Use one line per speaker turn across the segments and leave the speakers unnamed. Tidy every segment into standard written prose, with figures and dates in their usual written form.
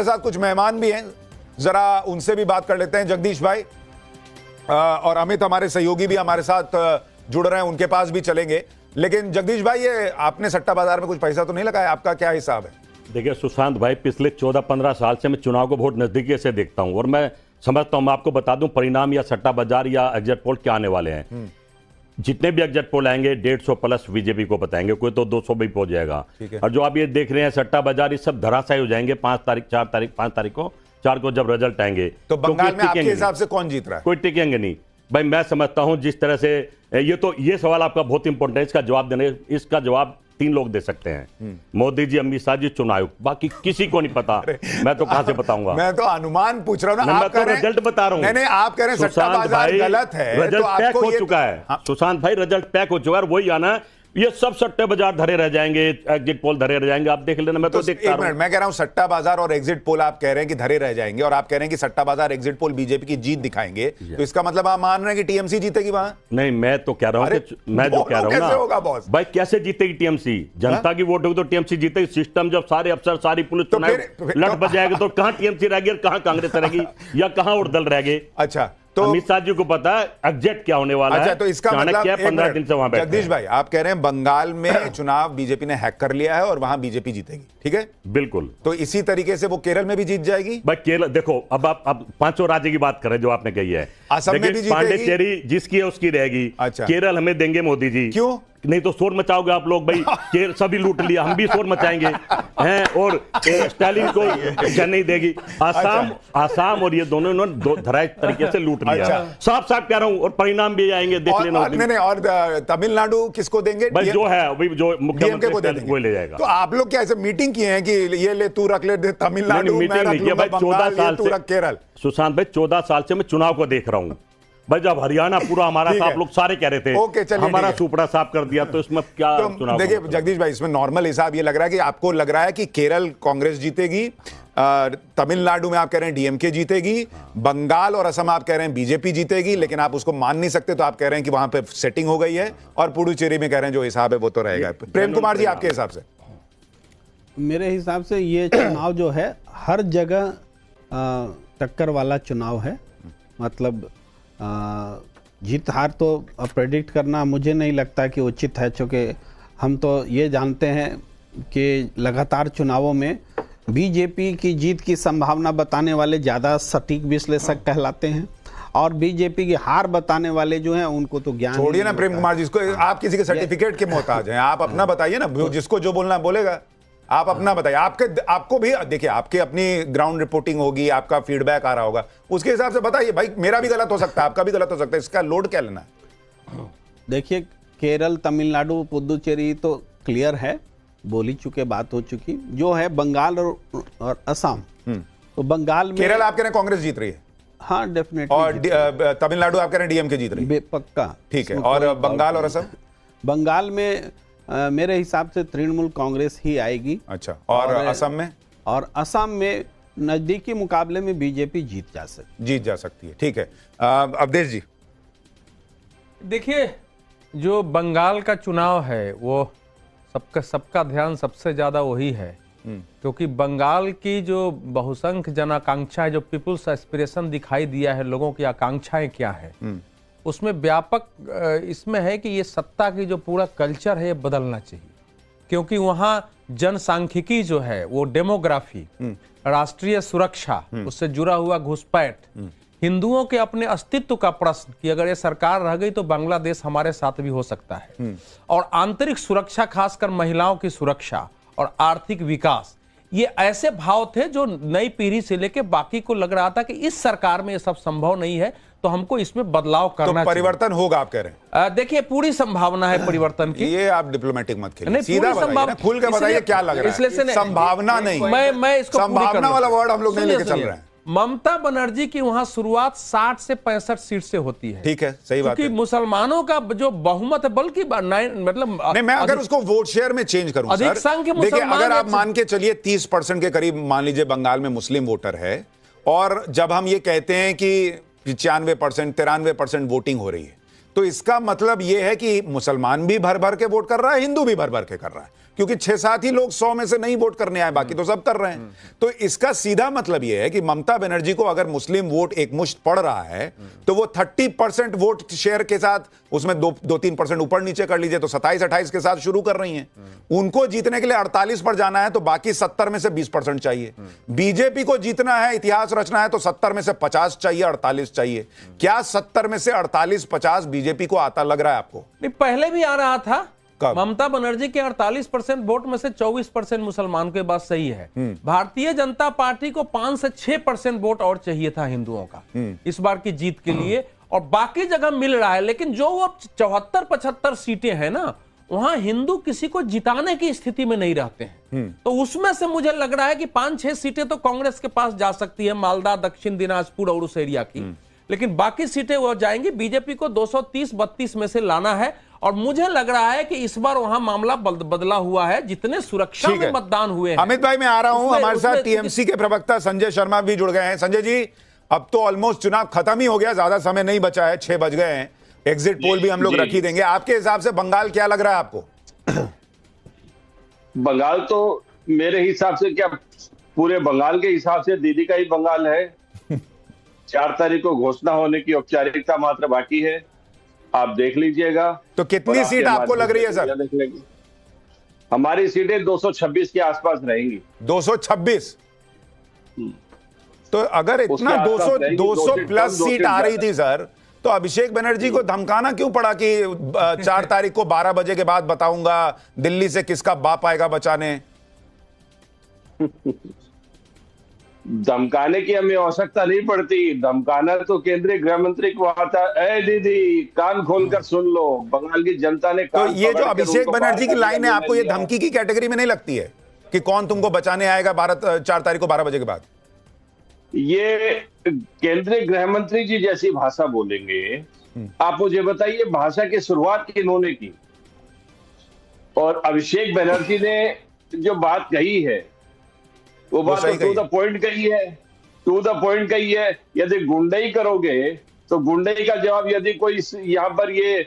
साथ कुछ मेहमान भी हैं, जरा उनसे भी बात कर लेते हैं। जगदीश भाई और अमित हमारे सहयोगी भी हमारे साथ जुड़ रहे हैं, उनके पास भी चलेंगे। लेकिन जगदीश भाई, ये आपने सट्टा बाजार में कुछ पैसा तो नहीं लगाया, आपका क्या हिसाब है?
देखिए सुशांत भाई, पिछले 14-15 साल से मैं चुनाव को बहुत नजदीकी से देखता हूं और मैं समझता हूं, मैं आपको बता दूं, परिणाम या सट्टा बाजार या एग्जिट पोल क्या आने वाले हैं। जितने भी एग्जिट पोल आएंगे 150 प्लस बीजेपी को बताएंगे, कोई तो 200 भी पहुंच जाएगा। और जो आप ये देख रहे हैं सट्टा बाजार, ये सब धराशायी हो जाएंगे 5 तारीख 5 तारीख को जब रिजल्ट आएंगे।
तो बंगाल में आपके हिसाब से कौन जीत रहा है?
कोई टिकेंगे नहीं भाई। मैं समझता हूं जिस तरह से ये सवाल आपका बहुत इंपॉर्टेंट है, इसका जवाब देने, इसका जवाब 3 लोग दे सकते हैं, मोदी जी, अमित शाह जी, चुनाव आयोग। बाकी किसी को नहीं पता। मैं तो कहां से बताऊंगा?
मैं तो अनुमान पूछ रहा हूं ना,
मैं तो रिजल्ट बता रहा हूं।
नहीं, आप कह रहे हैं सट्टा बाजार गलत है,
रिजल्ट पैक हो चुका है। सुशांत भाई, रिजल्ट पैक हो चुका है, वही आना, ये सब सट्टे बाजार धरे रह जाएंगे, एग्जिट पोल धरे रह जाएंगे। आप देख लेना, मैं तो देखता हूं।
मैं कह रहा हूं सट्टा बाजार और एग्जिट पोल आप कह रहे हैं कि धरे रह जाएंगे, और आप कह रहे हैं कि सट्टा बाजार एग्जिट पोल बीजेपी की जीत दिखाएंगे, तो इसका मतलब आप मान रहे हैं कि टीएमसी जीतेगी वहां?
नहीं, मैं तो कह रहा हूं कि मैं जो कह रहा हूं ना भाई, कैसे जीतेगी टीएमसी? जनता की वोट होगी तो टीएमसी जीतेगी। सिस्टम जब सारे अफसर, सारी पुलिस लट बच जाएगी तो कहां टीएमसी रहेगी और कहां कांग्रेस रहेगी या कहां और दल रहेंगे?
अच्छा, तो
अमित शाह जी को पता है एग्जिट क्या होने वाला है।
अच्छा, तो इसका मतलब
15 दिन से वहां बैठे।
जगदीश भाई, आप कह रहे हैं बंगाल में चुनाव बीजेपी ने हैक कर लिया है और वहां बीजेपी जीतेगी, ठीक है?
बिल्कुल।
तो इसी तरीके से वो केरल में भी जीत जाएगी?
भाई केरल देखो, अब आप 5 राज्य की बात करें जो आपने कही है।
असम में भी जीतेगी?
पांडिचेरी जिसकी है उसकी रहेगी।
अच्छा।
केरल हमें देंगे मोदी जी।
क्यों?
नहीं तो शोर मचाओगे आप लोग भाई। सभी लूट लिया, हम भी शोर मचाएंगे हैं। और स्टालिन को नहीं देगी। आसाम और ये दोनों इन्होंने धराई तरीके से लूट लिया। साफ साफ कह रहा हूं, और परिणाम भी आएंगे, देख लेना।
नहीं, और तमिलनाडु किसको देंगे?
भाई जो है वही, जो मुख्यमंत्री वो ले जाएगा।
तो आप लोग क्या ऐसे मीटिंग किए हैं कि ये ले तू रख ले तमिलनाडु,
मीटिंग नहीं किया भाई। 14 साल
से केरल।
सुशांत भाई, 14 साल से मैं चुनाव को देख रहा हूं भाई। जब हरियाणा पूरा हमारा था, आप लोग सारे कह रहे थे हमारा सुपड़ा साफ कर दिया, तो इसमें क्या चुनाव?
देखिए जगदीश भाई, इसमें नॉर्मल हिसाब ये लग रहा है कि आपको लग रहा है कि केरल कांग्रेस जीतेगी, तमिलनाडु में आप कह रहे हैं डीएमके जीतेगी, बंगाल और असम आप कह रहे हैं बीजेपी जीतेगी, लेकिन आप उसको मान नहीं सकते, तो आप कह रहे हैं कि वहां पे सेटिंग हो गई है, और पुडुचेरी में कह रहे हैं जो हिसाब है वो तो रहेगा। प्रेम कुमार जी, आपके हिसाब से?
मेरे हिसाब से ये चुनाव जो है हर जगह टक्कर वाला चुनाव है। मतलब जीत हार तो प्रेडिक्ट करना मुझे नहीं लगता कि उचित है, क्योंकि हम तो ये जानते हैं कि लगातार चुनावों में बीजेपी की जीत की संभावना बताने वाले ज़्यादा सटीक विश्लेषक कहलाते हैं, और बीजेपी की हार बताने वाले जो हैं उनको तो ज्ञान
छोड़िए ना प्रेम कुमार जी, इसको आप किसी के सर्टिफिकेट के मोहताज हैं। आप अपना बताइए ना, जिसको जो बोलना बोलेगा। आप अपना बताइए। आपको भी देखिए, आपकी अपनी ग्राउंड रिपोर्टिंग होगी, आपका फीडबैक आ रहा होगा, उसके हिसाब से बताइए भाई। मेरा भी गलत हो सकता है, आपका भी गलत हो सकता है, इसका लोड क्या लेना है?
देखिए, केरल, तमिलनाडु, पुडुचेरी तो क्लियर है, बोली चुके, बात हो चुकी। जो है बंगाल और असम, तो बंगाल में
केरल आप कह रहे हैं कांग्रेस जीत रही है?
हाँ, डेफिनेटली।
और तमिलनाडु आप कह रहे हैं डीएमके जीत रही है?
पक्का,
ठीक है। और बंगाल और असम?
बंगाल में मेरे हिसाब से तृणमूल कांग्रेस ही आएगी।
अच्छा। और असम में?
और असम में नजदीकी मुकाबले में बीजेपी जीत जा सकती है।
ठीक है। अवधेश जी?
देखिए, जो बंगाल का चुनाव है वो सबका ध्यान सबसे ज्यादा वही है, क्योंकि बंगाल की जो बहुसंख्य जनाकांक्षा है, जो पीपुल्स एस्पिरेशन दिखाई दिया है, लोगों की आकांक्षाएं क्या है, उसमें व्यापक इसमें है कि ये सत्ता की जो पूरा कल्चर है ये बदलना चाहिए। क्योंकि वहाँ जनसांख्यिकी जो है, वो डेमोग्राफी, राष्ट्रीय सुरक्षा, उससे जुड़ा हुआ घुसपैठ, हिंदुओं के अपने अस्तित्व का प्रश्न कि अगर ये सरकार रह गई तो बांग्लादेश हमारे साथ भी हो सकता है, और आंतरिक सुरक्षा, खासकर महिलाओं की सुरक्षा और आर्थिक विकास, ये ऐसे भाव थे जो नई पीढ़ी से लेकर बाकी को लग रहा था कि इस सरकार में ये सब संभव नहीं है, तो हमको इसमें बदलाव करना,
तो परिवर्तन होगा आप कह रहे हैं?
देखिए, पूरी संभावना है परिवर्तन की।
ये आप डिप्लोमेटिक मत खेलिए, सीधा बताइए, खुल के बताइए क्या लग रहा है। संभावना नहीं,
मैं इसको
संभावना वाला वर्ड हम लोग नहीं लेके चल रहे हैं।
ममता बनर्जी की वहां शुरुआत 60 से 65 सीट से होती है।
ठीक है, सही बात है।
क्योंकि मुसलमानों का जो बहुमत है, बल्कि मतलब
नहीं, मैं अगर उसको वोट शेयर में चेंज करूं,
अधिक संख्य
देखिए, अगर आप मान के चलिए 30% के करीब मान लीजिए बंगाल में मुस्लिम वोटर है, और जब हम ये कहते हैं कि 95%, 93% वोटिंग हो रही है, तो इसका मतलब यह है कि मुसलमान भी भर भर के वोट कर रहा है, हिंदू भी भर भर के कर रहा है, क्योंकि 6-7 ही लोग 100 में से नहीं वोट करने आए, बाकी तो सब कर रहे हैं। तो इसका सीधा मतलब यह है कि ममता बनर्जी को अगर मुस्लिम वोट एक मुश्त पड़ रहा है तो वो 30% वोट शेयर के साथ, उसमें 2-3% ऊपर नीचे कर लीजिए तो 27-28 के साथ शुरू कर रही हैं। उनको जीतने के लिए 48 पर जाना है तो बाकी 70 में से 20% चाहिए। बीजेपी को जीतना है, इतिहास रचना है तो 70 में से 50 चाहिए, 48 चाहिए। क्या 70 में से 48-50 बीजेपी को आता लग रहा है आपको?
नहीं, पहले भी आ रहा था।
कब?
ममता बनर्जी के 48% वोट में से 24% मुसलमान के बात सही है। भारतीय जनता पार्टी को 5 से 6% वोट और चाहिए था हिंदुओं का इस बार की जीत के लिए, और बाकी जगह मिल रहा है। लेकिन जो वो 74-75 सीटें हैं ना, वहां हिंदू किसी को जिताने की स्थिति में नहीं रहते हैं। तो उसमें से मुझे लग रहा है कि 5-6 सीटें तो कांग्रेस के पास जा सकती है, मालदा, दक्षिण दिनाजपुर और उस एरिया की, लेकिन बाकी सीटें वो जाएंगी। बीजेपी को 230-32 में से लाना है, और मुझे लग रहा है कि इस बार वहां मामला बदला हुआ है। जितने सुरक्षा में मतदान हुए हैं।
अमित भाई मैं आ रहा हूं, हमारे साथ टीएमसी के प्रवक्ता संजय शर्मा भी जुड़ गए हैं। संजय जी, अब तो ऑलमोस्ट चुनाव खत्म ही हो गया, ज्यादा समय नहीं बचा है, 6 बज गए हैं। एग्जिट पोल भी हम लोग रख ही देंगे। आपके हिसाब से बंगाल क्या लग रहा है आपको?
बंगाल तो मेरे हिसाब से, क्या पूरे बंगाल के हिसाब से दीदी का ही बंगाल है। 4 तारीख को घोषणा होने की औपचारिकता मात्र बाकी है, आप देख लीजिएगा।
तो कितनी सीट आपको लग रही है सर?
हमारी सीटें 226 के आसपास रहेंगी।
226? तो अगर इतना 200 प्लस सीट आ रही थी सर, तो अभिषेक बनर्जी को धमकाना क्यों पड़ा कि 4 तारीख को 12 बजे के बाद बताऊंगा दिल्ली से किसका बाप आएगा बचाने?
धमकाने की हमें आवश्यकता नहीं पड़ती। धमकाना तो केंद्रीय गृह मंत्री को आता है। ए दीदी, कान खोलकर सुन लो, बंगाल की जनता ने
तो ये जो अभिषेक बनर्जी की लाइन है, आपको ये धमकी की कैटेगरी में नहीं लगती है कि कौन तुमको बचाने आएगा 4 तारीख को 12 बजे के बाद?
ये केंद्रीय गृह मंत्री जी जैसी भाषा बोलेंगे। आप मुझे बताइए, भाषा की शुरुआत किन्होंने की? और अभिषेक बनर्जी ने जो बात कही है वो बात टू द पॉइंट कही है, टू द पॉइंट कही है। यदि गुंडई करोगे तो गुंडई का जवाब, यदि कोई यहाँ पर ये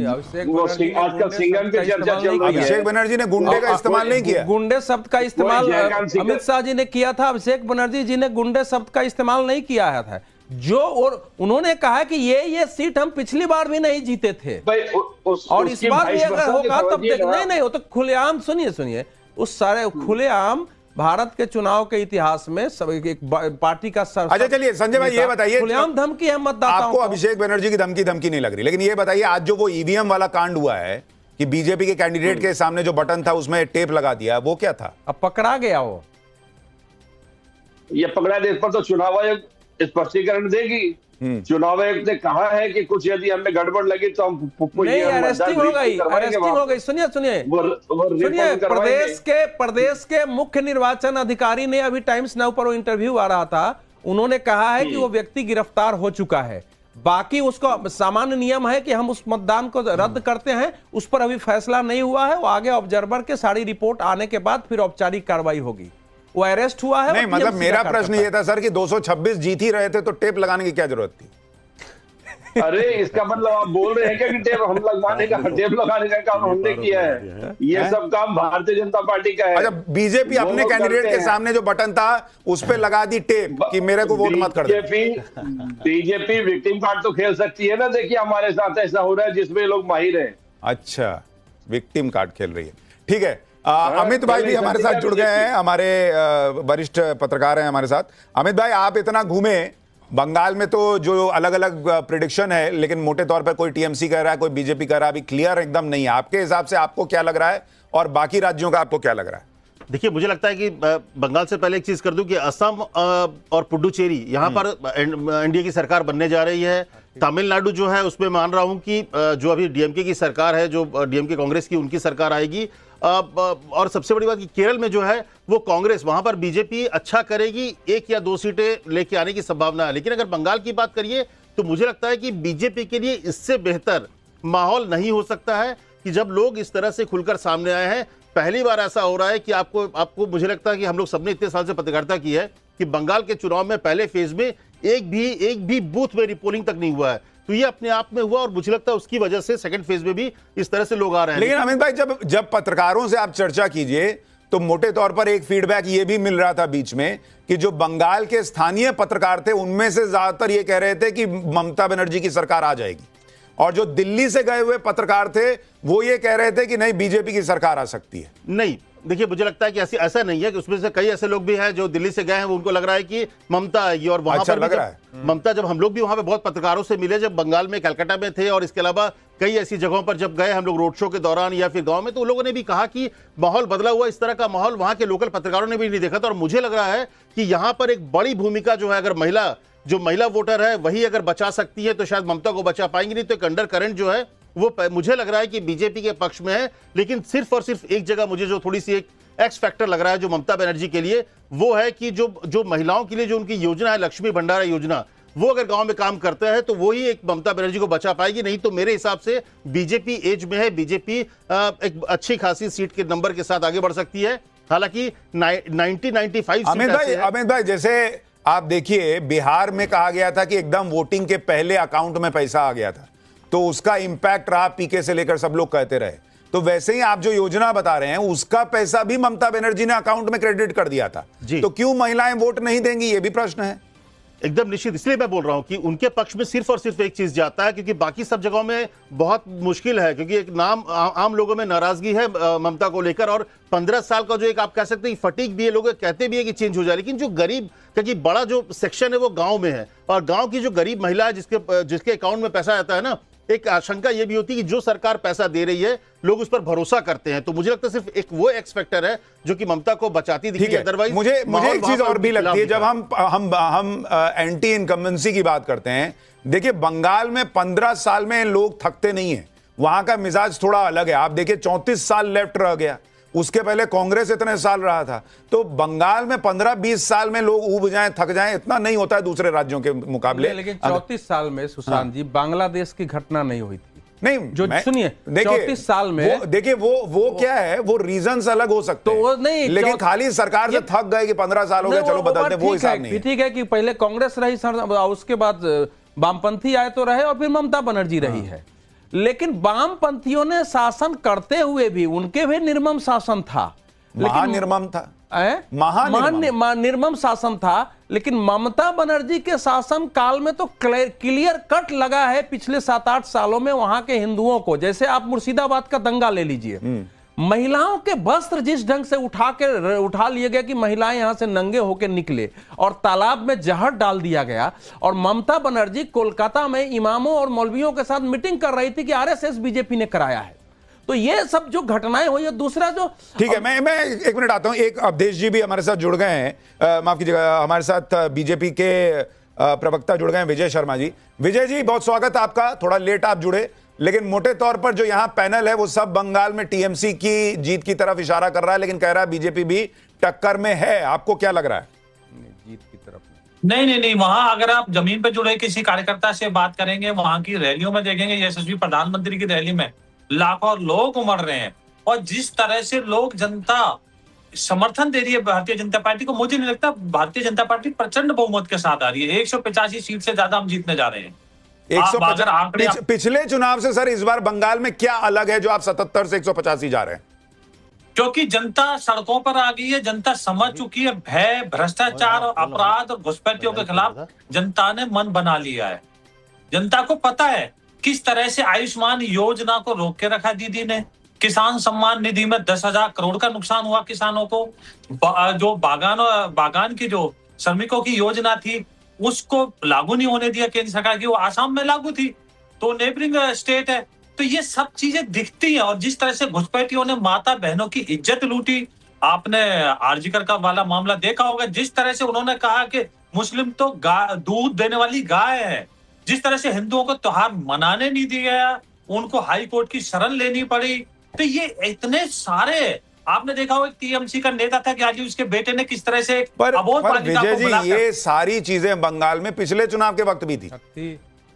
आजकल सिंघम की चर्चा चल रही है,
अभिषेक बनर्जी ने गुंडे का इस्तेमाल नहीं किया।
गुंडे शब्द का इस्तेमाल अमित शाह जी ने किया था, अभिषेक बनर्जी जी ने गुंडे शब्द का इस्तेमाल नहीं किया था। जो और उन्होंने कहा कि ये सीट हम पिछली बार भी नहीं जीते थे, और इस बार भी अगर होगा तब देखना नहीं हो तो खुलेआम। सुनिए, उस सारे खुलेआम भारत के चुनाव के इतिहास में सब एक पार्टी का सर।
अच्छा चलिए संजय भाई, ये बताइए,
खुलेआम धमकी है मतदाताओं
आपको अभिषेक बनर्जी की धमकी नहीं लग रही, लेकिन ये बताइए आज जो वो ईवीएम वाला कांड हुआ है कि बीजेपी के कैंडिडेट के सामने जो बटन था उसमें टेप लगा दिया, वो क्या था?
अब पकड़ा गया वो,
ये पकड़ा दे, इस पर तो चुनाव आयोग स्पष्टीकरण देगी। चुनाव आयोग ने कहा है कि कुछ यदि हमें गड़बड़ लगी तो हम
नहीं, अरेस्टिंग हो गई। सुनिए, प्रदेश के मुख्य निर्वाचन अधिकारी ने अभी टाइम्स नाउ पर वो इंटरव्यू आ रहा था, उन्होंने कहा है कि वो व्यक्ति गिरफ्तार हो चुका है। बाकी उसका सामान्य नियम है कि हम उस मतदान को रद्द करते हैं, उस पर अभी फैसला नहीं हुआ है। वो आगे ऑब्जर्वर के सारी रिपोर्ट आने के बाद फिर औपचारिक कार्रवाई होगी। वो अरेस्ट हुआ है।
नहीं, मतलब मेरा प्रश्न ये था सर कि 226 जीत ही रहे थे तो टेप लगाने की क्या जरूरत थी?
अरे इसका मतलब आप बोल रहे हैं क्या कि टेप लगाने का काम हमने किया है? ये सब काम भारतीय जनता पार्टी का है।
अच्छा, बीजेपी अपने कैंडिडेट के सामने जो बटन था उस पे लगा दी टेप कि मेरे को वोट मत कर दे।
बीजेपी विक्टिम कार्ड तो खेल सकती है ना। देखिए हमारे साथ ऐसा हो रहा है जिसमें लोग माहिर हैं।
अच्छा, विक्टिम कार्ड खेल रही है, ठीक है। अमित भाई भी हमारे साथ जुड़ गए हैं, हमारे वरिष्ठ पत्रकार हैं हमारे साथ। अमित भाई, आप इतना घूमे बंगाल में, तो जो अलग अलग प्रेडिक्शन है, लेकिन मोटे तौर पर कोई टीएमसी कह रहा है, कोई बीजेपी कह रहा है, अभी क्लियर एकदम नहीं है। आपके हिसाब से आपको क्या लग रहा है और बाकी राज्यों का आपको क्या लग रहा है?
देखिए, मुझे लगता है कि बंगाल से पहले एक चीज कर दूं कि असम और पुडुचेरी यहां पर एनडीए की सरकार बनने जा रही है। तमिलनाडु जो है उसमें मान रहा हूं कि जो अभी डीएमके की सरकार है, जो डीएमके कांग्रेस की, उनकी सरकार आएगी। और सबसे बड़ी बात कि केरल में जो है वो कांग्रेस, वहां पर बीजेपी अच्छा करेगी, 1 या 2 सीटें लेके आने की संभावना है। लेकिन अगर बंगाल की बात करिए तो मुझे लगता है कि बीजेपी के लिए इससे बेहतर माहौल नहीं हो सकता है कि जब लोग इस तरह से खुलकर सामने आए हैं। पहली बार ऐसा हो रहा है कि आपको मुझे लगता है कि हम लोग सबने इतने साल से पत्रकारिता की है कि बंगाल के चुनाव में पहले फेज में एक भी बूथ में रिपोलिंग तक नहीं हुआ है। तो ये अपने आप में हुआ और मुझे लगता है उसकी वजह से सेकंड फेज में भी इस तरह से लोग आ रहे हैं।
लेकिन अमित भाई, जब पत्रकारों से आप चर्चा कीजिए तो मोटे तौर पर एक फीडबैक ये भी मिल रहा था बीच में कि जो बंगाल के स्थानीय पत्रकार थे उनमें से ज्यादातर ये कह रहे थे कि ममता बनर्जी की सरकार आ जाएगी, और जो दिल्ली से गए हुए पत्रकार थे वो ये कह रहे थे कि नहीं, बीजेपी की सरकार आ सकती है।
नहीं, देखिए मुझे लगता है कि ऐसा नहीं है कि उसमें से कई ऐसे लोग भी हैं जो दिल्ली से गए हैं, उनको लग रहा है कि ममता आएगी। और वहां
अच्छा,
पर
लग रहा है।
ममता, जब हम लोग भी वहां पे बहुत पत्रकारों से मिले, जब बंगाल में कलकत्ता में थे और इसके अलावा कई ऐसी जगहों पर जब गए हम लोग रोड शो के दौरान या फिर गांव में, तो लोगों ने भी कहा कि माहौल बदला हुआ। इस तरह का माहौल वहां के लोकल पत्रकारों ने भी नहीं देखा था। और मुझे लग रहा है कि यहां पर एक बड़ी भूमिका जो है, अगर महिला वोटर है वही अगर बचा सकती है तो शायद ममता को बचा पाएंगी, नहीं तो एक अंडर करंट जो है वो मुझे लग रहा है कि बीजेपी के पक्ष में है। लेकिन सिर्फ और सिर्फ एक जगह मुझे जो थोड़ी सी एक एक्स फैक्टर लग रहा है जो ममता बनर्जी के लिए, वो है कि जो महिलाओं के लिए जो उनकी योजना है, लक्ष्मी भंडारा योजना, वो अगर गांव में काम करता है तो वो ही एक ममता बनर्जी को बचा पाएगी। नहीं तो मेरे हिसाब से बीजेपी एज में है, बीजेपी एक अच्छी खासी सीट के नंबर के साथ आगे बढ़ सकती है। हालांकि 90-95
अमित भाई, जैसे आप देखिए बिहार में कहा गया था कि एकदम वोटिंग के पहले अकाउंट में पैसा आ गया था, तो उसका इंपैक्ट रहा, पीके से लेकर सब लोग कहते रहे। तो वैसे ही आप जो योजना बता रहे हैं उसका पैसा भी ममता बनर्जी ने अकाउंट में क्रेडिट कर दिया था, तो क्यों महिलाएं वोट नहीं देंगी, ये भी प्रश्न है।
एकदम निश्चित, इसलिए मैं बोल रहा हूं कि उनके पक्ष में सिर्फ और सिर्फ एक चीज जाता है, क्योंकि बाकी सब जगहों में बहुत मुश्किल है, क्योंकि एक आम लोगों में नाराजगी है ममता को लेकर। और 15 साल का जो एक आप कह सकते हैं फटीक भी है, लोग कहते भी है कि चेंज हो जाए, लेकिन जो गरीब, क्योंकि बड़ा जो सेक्शन है वो गांव में है, और गांव की जो गरीब महिला है जिसके अकाउंट में पैसा आता है ना, एक आशंका ये भी होती है कि जो सरकार पैसा दे रही है लोग उस पर भरोसा करते हैं। तो मुझे लगता है सिर्फ एक वो एक्स फैक्टर है जो कि ममता को बचाती दिखती है। अदरवाइज
मुझे एक चीज और भी लगती है, जब हम एंटी इनकम्बेंसी की बात करते हैं। देखिए बंगाल में 15 साल में लोग थकते नहीं है, वहां का मिजाज थोड़ा अलग है। आप देखिए 34 साल लेफ्ट रह गया, उसके पहले कांग्रेस इतने साल रहा था। तो बंगाल में 15-20 साल में लोग ऊब जाएं, थक जाएं, इतना नहीं होता है दूसरे राज्यों के मुकाबले।
लेकिन 34 साल में सुशांत जी बांग्लादेश की घटना नहीं हुई थी।
नहीं,
जो सुनिए 34 साल में
देखिए वो क्या है, वो रीजंस अलग हो सकते हैं,
वो नहीं,
लेकिन खाली सरकार से थक गए कि 15 साल हो गए चलो बदलते, वो हिसाब नहीं है।
ठीक है कि पहले कांग्रेस रही, उसके बाद वामपंथी आए तो रहे, और फिर ममता बनर्जी रही है। लेकिन वामपंथियों ने शासन करते हुए भी उनके भी निर्मम शासन था,
महानिर्मम था,
निर्मम शासन था। लेकिन ममता बनर्जी के शासन काल में तो क्लियर कट लगा है पिछले 7-8 सालों में वहां के हिंदुओं को। जैसे आप मुर्शिदाबाद का दंगा ले लीजिए, महिलाओं के वस्त्र जिस ढंग से उठा लिए गए कि महिलाएं यहां से नंगे होकर निकले, और तालाब में जहर डाल दिया गया। और ममता बनर्जी कोलकाता में इमामों और मौलवियों के साथ मीटिंग कर रही थी कि आरएसएस बीजेपी ने कराया है। तो ये सब जो घटनाएं हुई है। दूसरा जो,
ठीक है, मैं 1 मिनट आता हूं। एक अवधेश जी भी हमारे साथ जुड़ गए हैं, माफ कीजिएगा, हमारे साथ बीजेपी के प्रवक्ता जुड़ गए हैं, विजय शर्मा जी। विजय जी, बहुत स्वागत है आपका, थोड़ा लेट आप जुड़े, लेकिन मोटे तौर पर जो यहां पैनल है वो सब बंगाल में टीएमसी की जीत की तरफ इशारा कर रहा है, लेकिन कह रहा है बीजेपी भी टक्कर में है। आपको क्या लग रहा है?
जीत की तरफ
नहीं, वहां अगर आप जमीन पे जुड़े किसी कार्यकर्ता से बात करेंगे, वहां की रैलियों में देखेंगे, यशस्वी प्रधानमंत्री की रैली में लाखों लोग उमड़ रहे हैं, और जिस तरह से लोग, जनता समर्थन दे रही है भारतीय जनता पार्टी को, मुझे नहीं लगता भारतीय जनता पार्टी प्रचंड बहुमत के साथ आ रही है। 185 सीट से ज्यादा हम जीतने जा रहे हैं।
150 पिछले चुनाव से सर इस बार बंगाल में क्या अलग है जो आप 77 से 185 जा रहे हैं?
क्योंकि जनता सड़कों पर आ गई है, जनता समझ चुकी है, भय, भ्रष्टाचार, अपराध और घुसपैठियों के खिलाफ जनता ने मन बना लिया है। जनता को पता है किस तरह से आयुष्मान योजना को रोक के रखा दीदी ने, किसान सम्मान निधि में 10,000 करोड़ का नुकसान हुआ किसानों को, जो बागान की जो श्रमिकों की योजना थी उसको लागू नहीं होने दिया केंद्र सरकार की, वो आसाम में लागू थी, तो नेबरिंग स्टेट है। तो ये सब चीजें दिखती हैं। और जिस तरह से घुसपैठियों ने माता बहनों की इज्जत लूटी, आपने आरजीकर का वाला मामला देखा होगा, जिस तरह से उन्होंने कहा कि मुस्लिम तो दूध देने वाली गाय है, जिस तरह से हिंदुओं को त्योहार मनाने नहीं दिया गया, उनको हाई कोर्ट की शरण लेनी पड़ी। तो ये इतने सारे, आपने देखा होगा टीएमसी का नेता था कि आज उसके बेटे ने किस तरह से अबोध बालिका को बुलाकर,
ये सारी चीजें बंगाल में पिछले चुनाव के वक्त भी थी,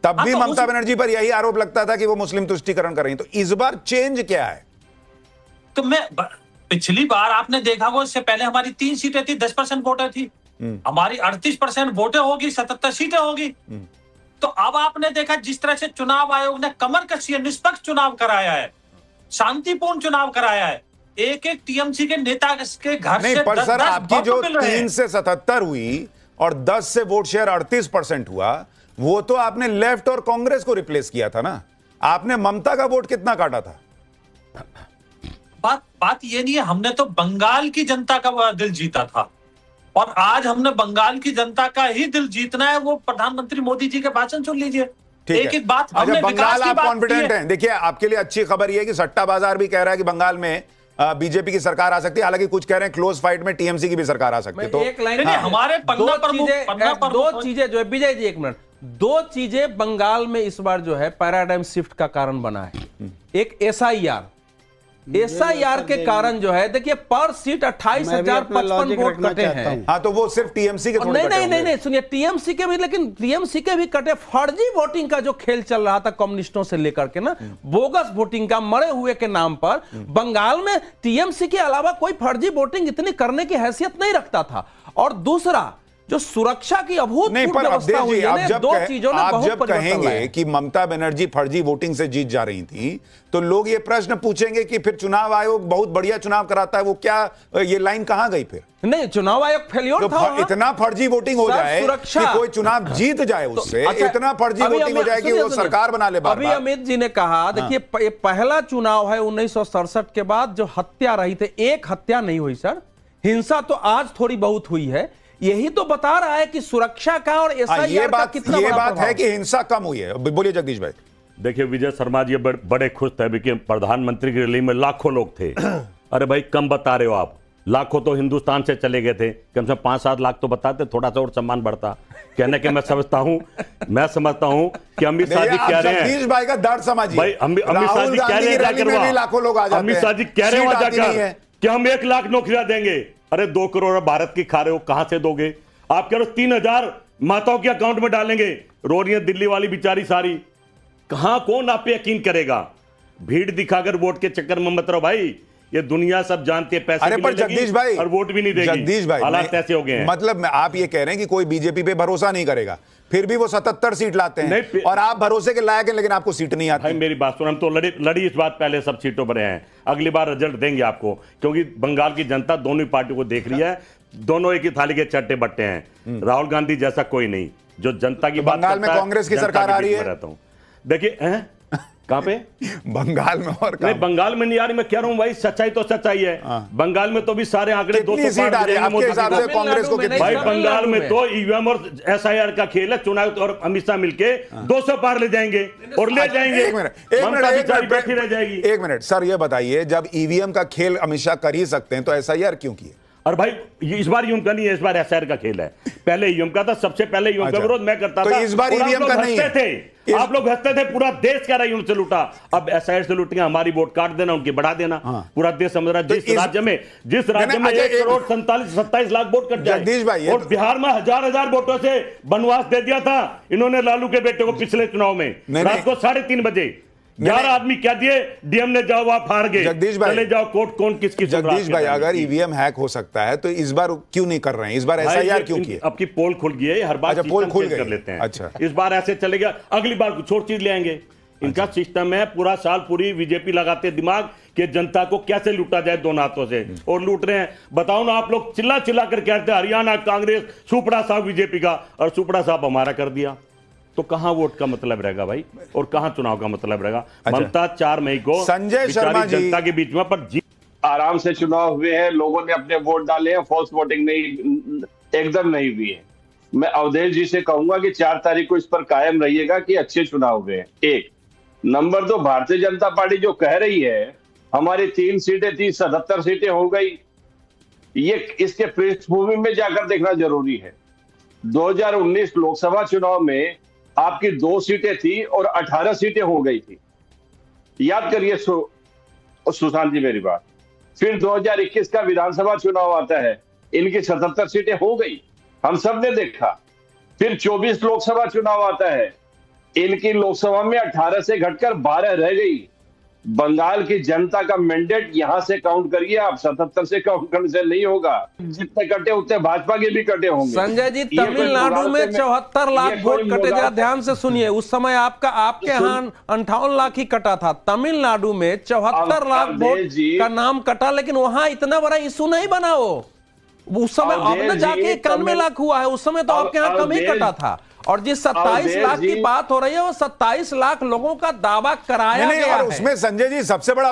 तब भी ममता बनर्जी पर यही आरोप लगता था कि वो मुस्लिम तुष्टीकरण कर रही है। तो इस बार चेंज क्या है?
तो मैं पिछली बार आपने देखा होगा, इससे पहले हमारी 3 सीटें थी, 10% वोटर थी, हमारी 38% वोटें होगी, 77 सीटें होगी। तो अब आपने देखा जिस तरह से चुनाव आयोग ने कमर कसी है, निष्पक्ष चुनाव कराया है, शांतिपूर्ण चुनाव कराया है। एक एक टीएमसी के नेता के घर
नहीं,
से
पर
10
सर आपकी जो
मिल रहे
3
हैं।
से 77 हुई और 10 से वोट शेयर 38% हुआ, वो तो आपने लेफ्ट और कांग्रेस को रिप्लेस किया था ना। आपने ममता का वोट कितना काटा था?
बात ये नहीं है, हमने तो बंगाल की जनता का दिल जीता था और आज हमने बंगाल की जनता का ही दिल जीतना है। वो प्रधानमंत्री मोदी जी के भाषण सुन लीजिए, एक एक बात हमने
अच्छा,
विकास
बंगाल
की
आप
बात की
कॉन्फिडेंट
है।
हैं? देखिए, आपके लिए अच्छी खबर यह है कि सट्टा बाजार भी कह रहा है कि बंगाल में बीजेपी की सरकार आ सकती है। हालांकि कुछ कह रहे हैं क्लोज फाइट में टीएमसी की भी सरकार आ सकती है। तो
एक लाइन
नहीं, हमारे पन्ना
दो चीजें जो है, विजय जी एक मिनट, दो चीजें बंगाल में इस बार जो है पैराडाइम शिफ्ट का कारण बना है। एक एसआईआर के कारण जो है, देखिए पर सीट 28,055 वोट कटे हैं।
हाँ, तो वो सिर्फ टीएमसी के थोड़े कटे होंगे।
नहीं सुनिए, टीएमसी के भी, लेकिन टीएमसी के भी कटे। फर्जी वोटिंग का जो खेल चल रहा था कम्युनिस्टों से लेकर के ना, बोगस वोटिंग का, मरे हुए के नाम पर बंगाल में टीएमसी के अलावा कोई फर्जी वोटिंग इतनी करने की हैसियत नहीं रखता था। और दूसरा, जो सुरक्षा की
नहीं, पर
व्यवस्था हुई है,
आप जब कहेंगे कि ममता बनर्जी फर्जी वोटिंग से जीत जा रही थी, तो लोग ये प्रश्न पूछेंगे कि फिर चुनाव आयोग बहुत बढ़िया चुनाव कराता है, वो क्या, ये लाइन कहां गई फिर?
नहीं, चुनाव आयोग फेलियर था।
इतना फर्जी वोटिंग हो जाए कि कोई चुनाव जीत जाए उससे,
अच्छा,
इतना फर्जी वोटिंग हो जाए कि वो सरकार बना ले बार-बार।
अभी अमित जी ने कहा, देखिए पहला चुनाव है 1967 के बाद जो हत्या रही थी, एक हत्या नहीं हुई सर। हिंसा तो आज थोड़ी बहुत हुई है। यही तो बता रहा है कि सुरक्षा का और एसआईआर का कितना
ये
बड़ा
बात
प्रभाव
है कि हिंसा कम हुई है। बोलिए जगदीश भाई।
देखिए विजय शर्मा जी बड़े खुश थे कि प्रधानमंत्री की रैली में लाखों लोग थे। अरे भाई कम बता रहे हो आप, लाखों तो हिंदुस्तान से चले गए थे, कम से कम 5-7 लाख तो बताते, थोड़ा सा और सम्मान बढ़ता। कहने के मैं समझता हूं कि अमित शाह जी कह रहे हैं,
जगदीश भाई का दर्द समझिए
भाई अमित शाह जी कह रहे हैं जाकर,
लाखों लोग आ जाते हैं,
अमित शाह जी कह रहे हैं वहां जाकर कि हम 1 लाख नौकरियां देंगे। अरे 2 करोड़ भारत की खा रहे हो, कहां से दोगे? आप कह रहे हो 3,000 माताओं के अकाउंट में डालेंगे, रो रही है दिल्ली वाली बेचारी सारी। कहां, कौन आप पे यकीन करेगा? भीड़ दिखाकर वोट के चक्कर में मत रहो भाई, ये दुनिया सब जानती है पैसे।
अरे पर जगदीश भाई,
और वोट भी नहीं देगी।
जगदीश भाई,
हालात ऐसे हो गए हैं।
मतलब आप ये कह रहे हैं कि कोई बीजेपी पे भरोसा नहीं करेगा, फिर भी वो 77 सीट लाते हैं और आप भरोसे के लायक हैं, लेकिन आपको सीट नहीं आती।
भाई मेरी बात सुन, हम तो लड़ी इस बात पहले सब सीटों पर हैं, अगली बार रिजल्ट देंगे आपको, क्योंकि बंगाल की जनता दोनों पार्टियों को देख रही है, दोनों एक ही थाली के चट्टे बट्टे हैं। राहुल गांधी जैसा कोई नहीं जो जनता की बात
बंगाल में कांग्रेस की सरकार आ रही है।
देखिए कहां पे?
बंगाल में। और
नहीं, बंगाल में नहीं आ रही, मैं कह रहा हूं भाई सच्चाई तो सच्चाई है। बंगाल में तो भी सारे आंकड़े 200
सीट आ रही है आपके हिसाब से? कांग्रेस को कितनी?
भाई बंगाल में तो ईवीएम और एसआईआर का खेल है, चुनाव और अमित शाह मिलके 200 पार ले जाएंगे और ले जाएंगे।
एक मिनट
बैठी रह जाएगी।
एक मिनट सर, ये बताइए, जब ईवीएम का खेल अमित शाह कर ही सकते हैं तो एसआईआर क्यों किए?
और भाई इस बार ईवीएम का नहीं है, इस बार एसआईआर का खेल है। पहले ईवीएम का था, सबसे पहले ईवीएम का विरोध मैं करता था।
तो इस बार ईवीएम का नहीं है।
आप लोग हंसते थे, पूरा देश कह रहा है उनसे लूटा। अब एसआईआर से लूटेंगे, हमारी वोट काट देना, उनकी बढ़ा देना। पूरा देश समझ रहा है जिस राज्य में 1,47,27 लाख वोट कट जाए, और बिहार में हजार वोटों से बनवास दे दिया था इन्होंने लालू के बेटे को पिछले चुनाव में, रात को 3:30 बजे 11 आदमी क्या दिए, डीएम ने जाओ आप हार गए,
जगदीश भाई
चले जाओ कोर्ट, कौन किसकी?
जगदीश भाई, अगर ईवीएम हैक हो सकता है तो इस बार क्यों नहीं कर रहे हैं? इस बार एसआईआर क्यों किए?
आपकी पोल खुल गई है, हर बार
पोल खुल
कर लेते हैं।
अच्छा,
इस बार ऐसे चलेगा, अगली बार कुछ और चीज ले आएंगे। इनका सिस्टम है, पूरा साल पूरी बीजेपी लगाते दिमाग कि जनता को कैसे लूटा जाए दोनों हाथों से, और लूट रहे हैं। बताओ ना, आप लोग चिल्ला चिल्ला कर कहते हैं हरियाणा कांग्रेस सुपड़ा साहब बीजेपी का, और सुपड़ा साहब हमारा कर दिया, तो कहां वोट का मतलब रहेगा भाई, और कहां चुनाव का मतलब रहेगा? ममता 4 मई को
संजय शर्मा जी
जनता के बीच में पर
आराम से चुनाव हुए हैं, लोगों ने अपने वोट डाले हैं, फॉल्स वोटिंग नहीं, एकदम नहीं हुई है। मैं अवधेश जी से कहूंगा कि 4 तारीख को इस पर कायम रहिएगा कि अच्छे चुनाव हुए हैं। 1 नंबर 2, भारतीय जनता पार्टी जो कह रही है हमारी 3 सीटें थी, 77 सीटें हो गई, ये इसके पृष्ठभूमि में जाकर देखना जरूरी है। 2019 लोकसभा चुनाव में आपकी 2 सीटें थी और 18 सीटें हो गई थी, याद करिए सुशांत जी मेरी बात। फिर 2021 का विधानसभा चुनाव आता है, इनकी 77 सीटें हो गई, हम सब ने देखा। फिर 24 लोकसभा चुनाव आता है, इनकी लोकसभा में 18 से घटकर 12 रह गई। बंगाल की जनता का मैंडेट यहां से काउंट करिए आप, 77 से काउंट करने से नहीं होगा। जितने कटे उतने भाजपा के भी कटे होंगे।
संजय जी,
ये कोई
तमिलनाडु में 74 लाख
ये कोई
वोट कटे। जरा
मुगालते-
ध्यान से सुनिए, उस समय आपके यहाँ 58 लाख ही कटा था। तमिलनाडु में 74 लाख
अवधेश
वोट
जी-
का नाम कटा, लेकिन वहां इतना बड़ा इशू नहीं बना वो। उस समय अब
अवधेश
ना जाके
जी,
91 लाख हुआ है, उस समय तो आपके यहाँ कम ही
अवधेश-
कटा था। और जिस 27
अवधेश
लाख की
जी-
बात हो रही है, वो 27 लाख लोगों का दावा कराया
नहीं,
गया
और
है।
उसमें संजय जी सबसे बड़ा